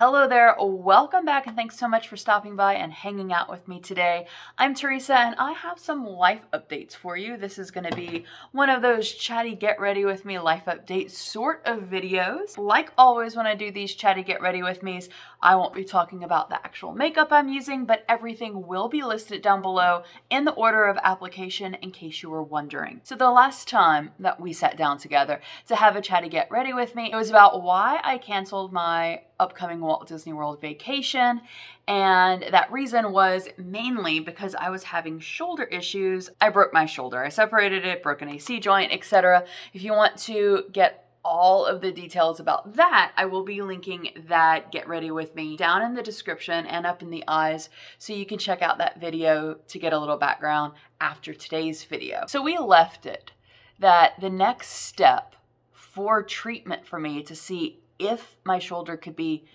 Hello there, welcome back, and thanks so much for stopping by and hanging out with me today. I'm Theresa and I have some life updates for you. This is going to be one of those chatty get ready with me life updates sort of videos. Like always when I do these chatty get ready with me's, I won't be talking about the actual makeup I'm using, but everything will be listed down below in the order of application in case you were wondering. So the last time that we sat down together to have a chatty get ready with me, it was about why I canceled my upcoming Walt Disney World vacation, and that reason was mainly because I was having shoulder issues. I broke my shoulder. I separated it, broke an AC joint, etc. If you want to get all of the details about that, I will be linking that get ready with me down in the description and up in the eyes so you can check out that video to get a little background after today's video. So we left it that the next step for treatment for me to see if my shoulder could be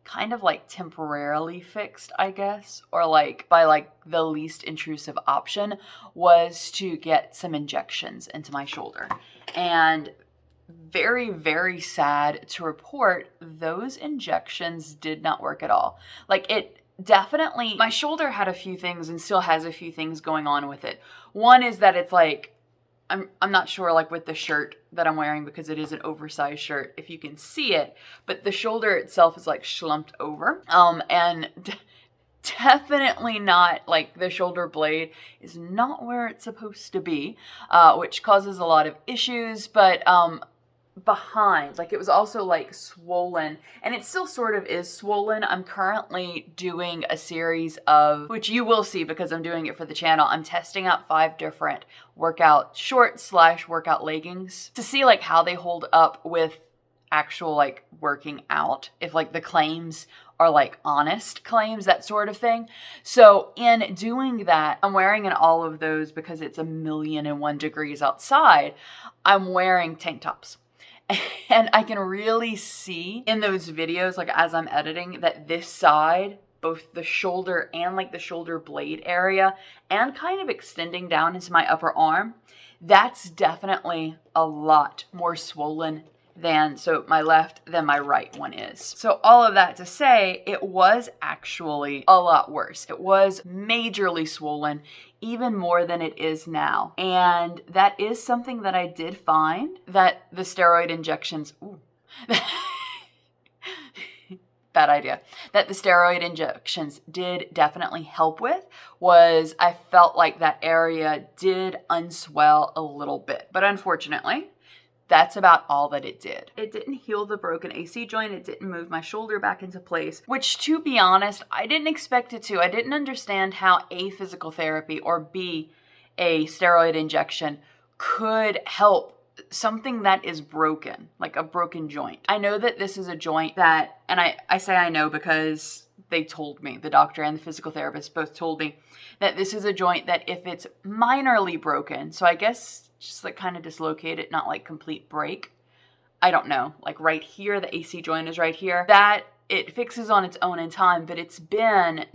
kind of like temporarily fixed, I guess, or like by like the least intrusive option, was to get some injections into my shoulder. And very, very sad to report, those injections did not work at all. Like it definitely, my shoulder had a few things and still has a few things going on with it. One is that it's like, I'm not sure like with the shirt that I'm wearing because it is an oversized shirt if you can see it, but the shoulder itself is like slumped over. And definitely not like the shoulder blade is not where it's supposed to be, which causes a lot of issues, but behind, like it was also like swollen, and it still sort of is swollen. I'm currently doing a series of, which you will see because I'm doing it for the channel, I'm testing out 5 different workout shorts / workout leggings to see like how they hold up with actual like working out, if like the claims are like honest claims, that sort of thing. So in doing that, I'm wearing in all of those because it's 1,000,001 degrees outside. I'm wearing tank tops. And I can really see in those videos, like as I'm editing, that this side, both the shoulder and like the shoulder blade area and kind of extending down into my upper arm, that's definitely a lot more swollen than my left than my right one is. So all of that to say, it was actually a lot worse. It was majorly swollen, even more than it is now. And that is something that I did find that the steroid injections, bad idea, that the steroid injections did definitely help with, was I felt like that area did unswell a little bit. But unfortunately, that's about all that it did. It didn't heal the broken AC joint. It didn't move my shoulder back into place, which, to be honest, I didn't expect it to. I didn't understand how A, physical therapy, or B, a steroid injection could help something that is broken, like a broken joint. I know that this is a joint that, and I say I know because they told me, the doctor and the physical therapist both told me that this is a joint that if it's minorly broken, so I guess just like kind of dislocated, not like complete break, I don't know, like right here, the AC joint is right here, that it fixes on its own in time. But it's been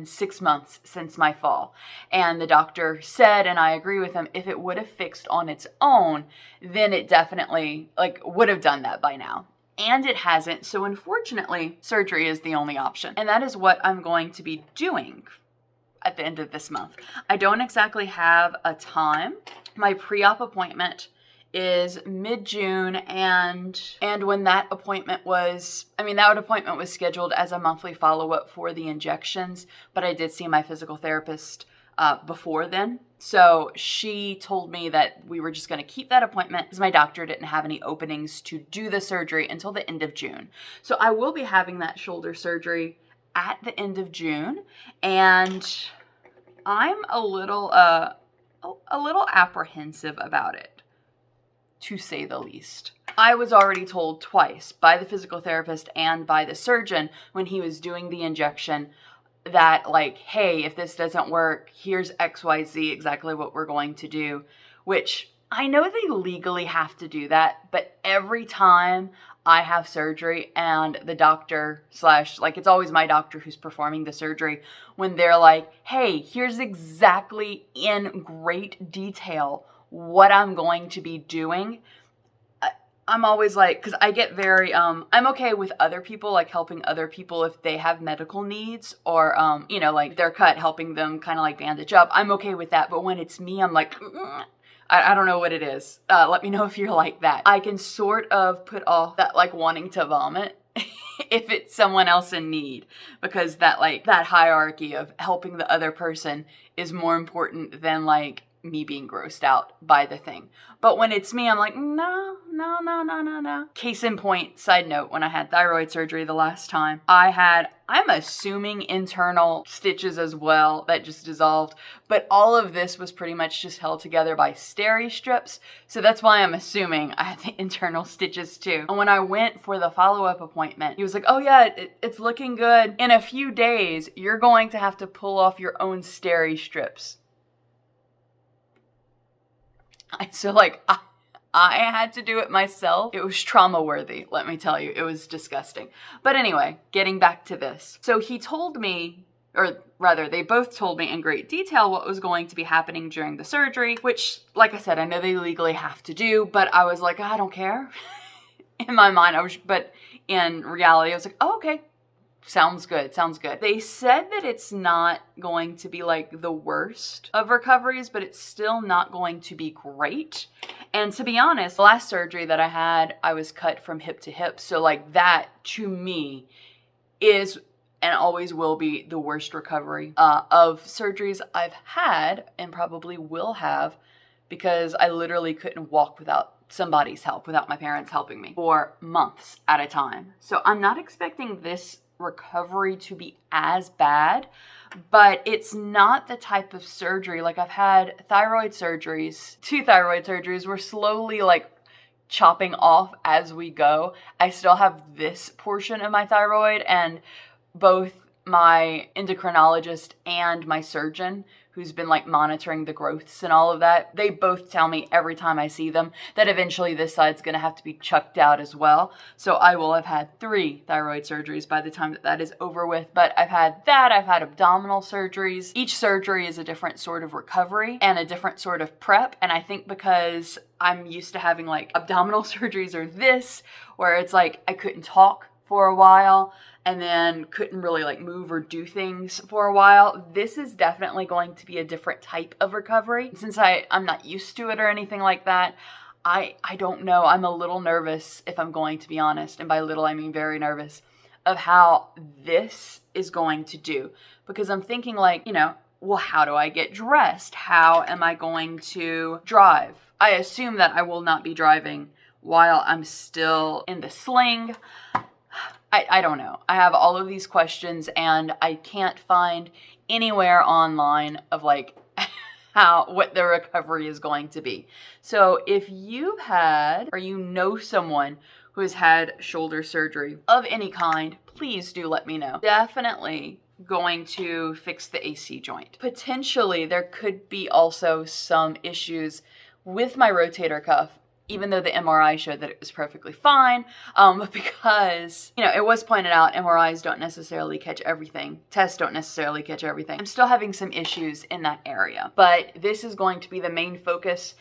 6 months since my fall. And the doctor said, and I agree with him, if it would have fixed on its own, then it definitely like would have done that by now. And it hasn't. So unfortunately, surgery is the only option. And that is what I'm going to be doing at the end of this month. I don't exactly have a time. My pre-op appointment is mid-June, and when that appointment was, that appointment was scheduled as a monthly follow-up for the injections, but I did see my physical therapist before then. So she told me that we were just going to keep that appointment because my doctor didn't have any openings to do the surgery until the end of June. So I will be having that shoulder surgery at the end of June, and I'm a little apprehensive about it, to say the least. I was already told twice by the physical therapist and by the surgeon when he was doing the injection that like, hey, if this doesn't work, here's XYZ, exactly what we're going to do, which I know they legally have to do that, but every time I have surgery and the doctor / like it's always my doctor who's performing the surgery, when they're like, hey, here's exactly in great detail what I'm going to be doing, I'm always like, because I get very, I'm okay with other people, like helping other people if they have medical needs or, you know, like they're cut, helping them kind of like bandage up. I'm okay with that. But when it's me, I'm like, I don't know what it is. Let me know if you're like that. I can sort of put off that like wanting to vomit if it's someone else in need, because that like that hierarchy of helping the other person is more important than like me being grossed out by the thing. But when it's me, I'm like, no. Case in point, side note, when I had thyroid surgery the last time, I'm assuming internal stitches as well that just dissolved, but all of this was pretty much just held together by steri strips. So that's why I'm assuming I had the internal stitches too. And when I went for the follow-up appointment, he was like, oh yeah, it's looking good. In a few days, you're going to have to pull off your own steri strips. So like, I had to do it myself. It was trauma worthy, let me tell you. It was disgusting. But anyway, getting back to this. So he told me, or rather they both told me in great detail what was going to be happening during the surgery, which, like I said, I know they legally have to do, but I was like, I don't care. In my mind, but in reality, I was like, oh, okay. Sounds good. They said that it's not going to be like the worst of recoveries, but it's still not going to be great. And to be honest, the last surgery that I had, I was cut from hip to hip. So like that to me is and always will be the worst recovery of surgeries I've had and probably will have, because I literally couldn't walk without somebody's help, without my parents helping me for months at a time. So I'm not expecting this recovery to be as bad, but it's not the type of surgery. Like I've had two thyroid surgeries. We're slowly like chopping off as we go. I still have this portion of my thyroid, and both my endocrinologist and my surgeon, who's been like monitoring the growths and all of that, they both tell me every time I see them that eventually this side's going to have to be chucked out as well. So I will have had 3 thyroid surgeries by the time that is over with. But I've had abdominal surgeries. Each surgery is a different sort of recovery and a different sort of prep. And I think because I'm used to having like abdominal surgeries or this, where it's like I couldn't talk for a while and then couldn't really like move or do things for a while, this is definitely going to be a different type of recovery. Since I'm not used to it or anything like that, I don't know. I'm a little nervous, if I'm going to be honest, and by little I mean very nervous, of how this is going to do. Because I'm thinking like, you know, well, how do I get dressed? How am I going to drive? I assume that I will not be driving while I'm still in the sling. I don't know. I have all of these questions and I can't find anywhere online of like what the recovery is going to be. So if you've had or you know someone who has had shoulder surgery of any kind, please do let me know. Definitely going to fix the AC joint. Potentially there could be also some issues with my rotator cuff, even though the MRI showed that it was perfectly fine, because, you know, it was pointed out MRIs don't necessarily catch everything. Tests don't necessarily catch everything. I'm still having some issues in that area, but this is going to be the main focus.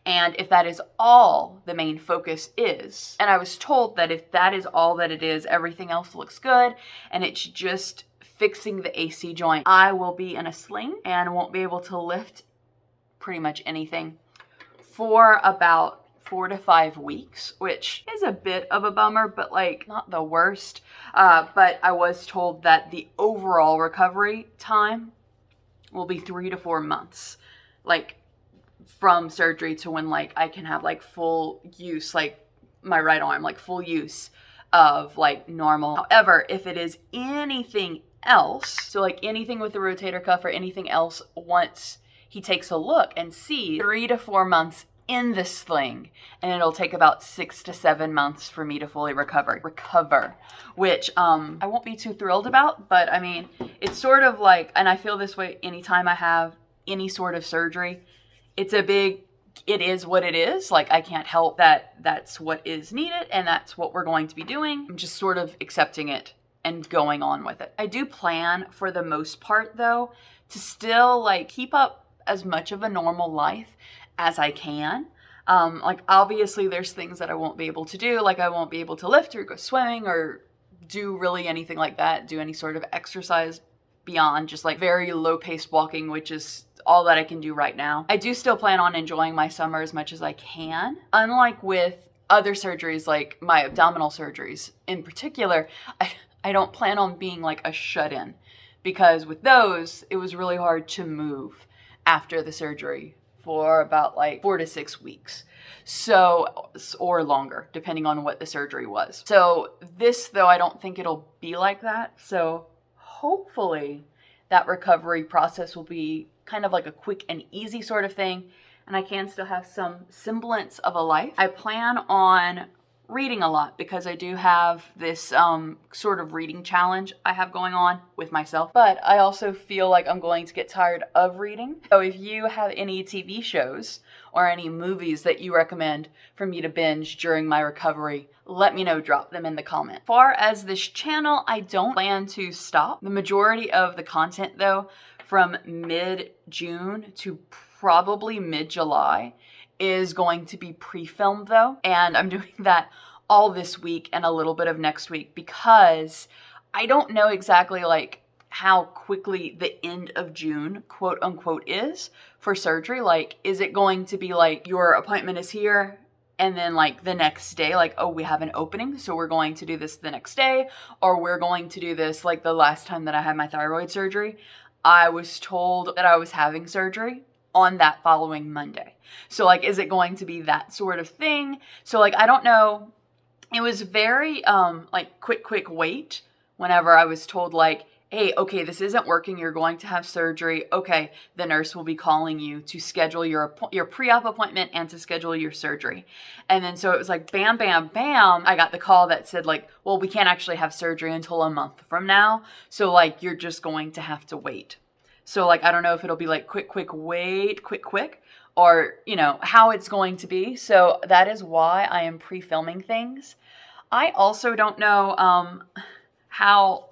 And if that is all the main focus is, and I was told that if that is all that it is, everything else looks good, and it's just fixing the AC joint, I will be in a sling and won't be able to lift pretty much anything for about 4 to 5 weeks, which is a bit of a bummer, but like not the worst. But I was told that the overall recovery time will be 3 to 4 months, like from surgery to when like I can have like full use, like my right arm, like full use of like normal. However, if it is anything else, so like anything with the rotator cuff or anything else, once he takes a look and sees 3 to 4 months in the sling, and it'll take about 6 to 7 months for me to fully recover, which I won't be too thrilled about. But I mean, it's sort of like, and I feel this way anytime I have any sort of surgery, it is what it is. Like I can't help that that's what is needed and that's what we're going to be doing. I'm just sort of accepting it and going on with it. I do plan for the most part though to still like keep up as much of a normal life as I can. Like obviously there's things that I won't be able to do, like I won't be able to lift or go swimming or do really anything like that, do any sort of exercise beyond just like very low paced walking, which is all that I can do right now. I do still plan on enjoying my summer as much as I can. Unlike with other surgeries, like my abdominal surgeries in particular, I don't plan on being like a shut-in, because with those, it was really hard to move after the surgery for about like 4 to 6 weeks. So, or longer, depending on what the surgery was. So this, though, I don't think it'll be like that. So hopefully that recovery process will be kind of like a quick and easy sort of thing, and I can still have some semblance of a life. I plan on reading a lot because I do have this sort of reading challenge I have going on with myself, but I also feel like I'm going to get tired of reading. So if you have any TV shows or any movies that you recommend for me to binge during my recovery, let me know, drop them in the comment. As far as this channel, I don't plan to stop. The majority of the content though, from mid-June to probably mid-July, is going to be pre-filmed though, and I'm doing that all this week and a little bit of next week because I don't know exactly like how quickly the end of June, quote unquote, is for surgery. Like, is it going to be like your appointment is here and then like the next day, like, oh, we have an opening, so we're going to do this the next day, or we're going to do this like the last time that I had my thyroid surgery, I was told that I was having surgery on that following Monday. So like, is it going to be that sort of thing? So like, I don't know. It was very like quick wait whenever I was told like, hey, okay, this isn't working, you're going to have surgery. Okay, the nurse will be calling you to schedule your pre-op appointment and to schedule your surgery. And then so it was like bam, bam, bam. I got the call that said like, well, we can't actually have surgery until a month from now. So like, you're just going to have to wait. So like, I don't know if it'll be like quick wait, quick, or, you know, how it's going to be. So that is why I am pre-filming things. I also don't know how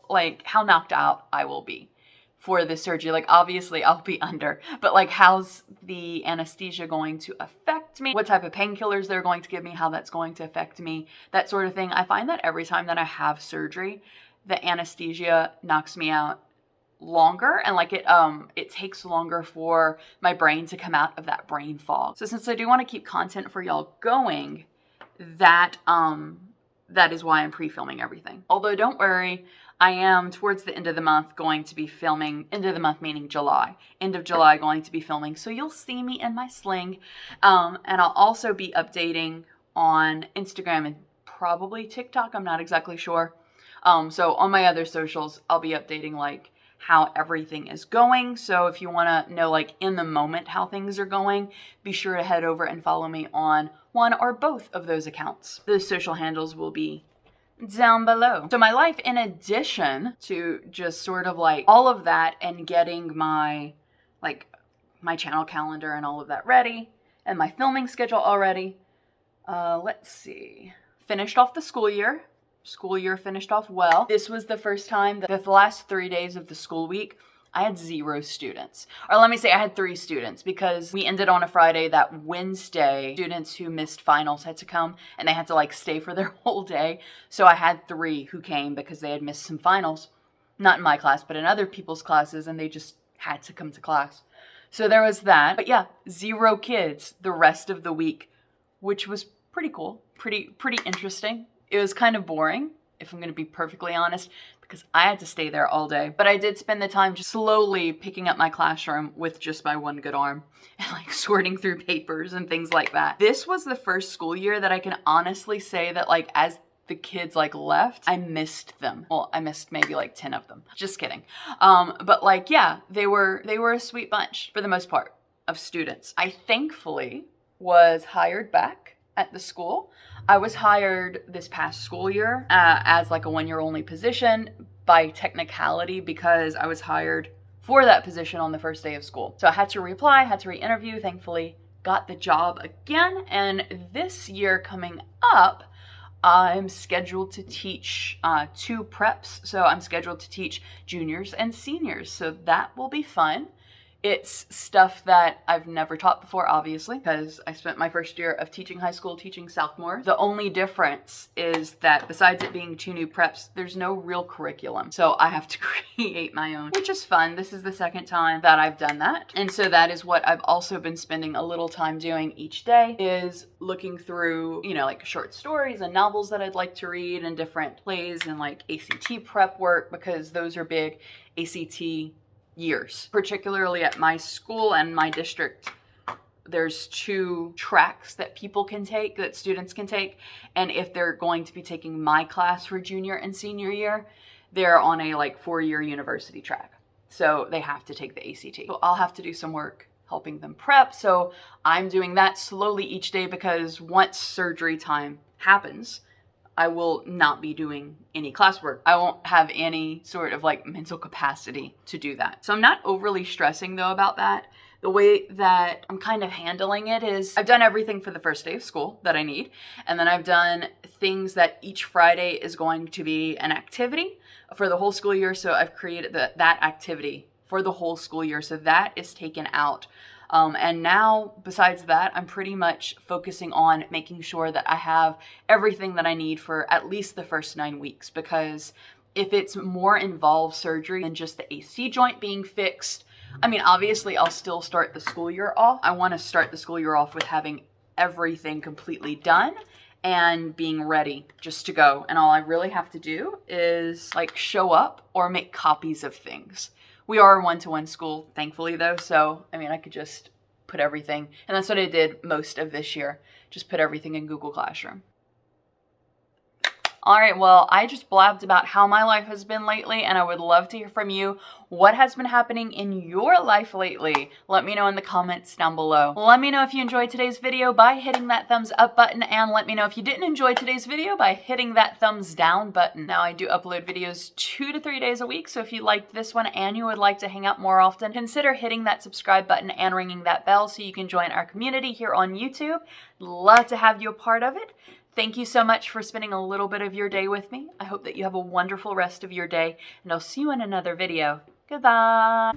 knocked out I will be for this surgery. Like, obviously I'll be under, but like, how's the anesthesia going to affect me? What type of painkillers they're going to give me, how that's going to affect me, that sort of thing. I find that every time that I have surgery, the anesthesia knocks me out longer, and like it takes longer for my brain to come out of that brain fog. So since I do want to keep content for y'all going, that is why I'm pre-filming everything. Although don't worry, I am towards the end of the month going to be filming, end of the month meaning July, end of July going to be filming, so you'll see me in my sling, and I'll also be updating on Instagram and probably TikTok, I'm not exactly sure. So on my other socials, I'll be updating like how everything is going. So if you want to know like in the moment how things are going, be sure to head over and follow me on one or both of those accounts. Those social handles will be down below. So my life, in addition to just sort of like all of that and getting my channel calendar and all of that ready and my filming schedule already, let's see, finished off the school year. School year finished off well. This was the first time that the last 3 days of the school week, I had 0 students. Or let me say I had 3 students, because we ended on a Friday. That Wednesday, students who missed finals had to come and they had to like stay for their whole day. So I had 3 who came because they had missed some finals. Not in my class, but in other people's classes, and they just had to come to class. So there was that. But yeah, 0 kids the rest of the week, which was pretty cool, pretty interesting. It was kind of boring, if I'm going to be perfectly honest, because I had to stay there all day. But I did spend the time just slowly picking up my classroom with just my one good arm and like sorting through papers and things like that. This was the first school year that I can honestly say that like as the kids like left, I missed them. Well, I missed maybe like 10 of them. Just kidding. But like, yeah, they were a sweet bunch for the most part of students. I thankfully was hired back at the school. I was hired this past school year as like a 1-year only position by technicality, because I was hired for that position on the first day of school. So I had to reapply, had to re-interview, thankfully got the job again. And this year coming up, I'm scheduled to teach 2 preps. So I'm scheduled to teach juniors and seniors. So that will be fun. It's stuff that I've never taught before, obviously, because I spent my first year of teaching high school teaching sophomores. The only difference is that besides it being 2 new preps, there's no real curriculum. So I have to create my own, which is fun. This is the second time that I've done that. And so that is what I've also been spending a little time doing each day, is looking through, you know, like short stories and novels that I'd like to read and different plays and like ACT prep work, because those are big ACT years. Particularly at my school and my district, there's 2 tracks that people can take, that students can take. And if they're going to be taking my class for junior and senior year, they're on a like 4-year university track. So they have to take the ACT. So I'll have to do some work helping them prep. So I'm doing that slowly each day, because once surgery time happens, I will not be doing any classwork. I won't have any sort of like mental capacity to do that. So I'm not overly stressing though about that. The way that I'm kind of handling it is I've done everything for the first day of school that I need. And then I've done things that each Friday is going to be an activity for the whole school year. So I've created that activity for the whole school year. So that is taken out. And now, besides that, I'm pretty much focusing on making sure that I have everything that I need for at least the first 9 weeks, because if it's more involved surgery than just the AC joint being fixed, I mean, obviously I'll still start the school year off. I want to start the school year off with having everything completely done and being ready just to go. And all I really have to do is like show up or make copies of things. We are a one-to-one school, thankfully, though. So, I mean, I could just put everything, and that's what I did most of this year. Just put everything in Google Classroom. All right, well, I just blabbed about how my life has been lately, and I would love to hear from you. What has been happening in your life lately? Let me know in the comments down below. Let me know if you enjoyed today's video by hitting that thumbs up button, and let me know if you didn't enjoy today's video by hitting that thumbs down button. Now, I do upload videos 2 to 3 days a week, so if you liked this one and you would like to hang out more often, consider hitting that subscribe button and ringing that bell so you can join our community here on YouTube. Love to have you a part of it. Thank you so much for spending a little bit of your day with me. I hope that you have a wonderful rest of your day, and I'll see you in another video. Goodbye.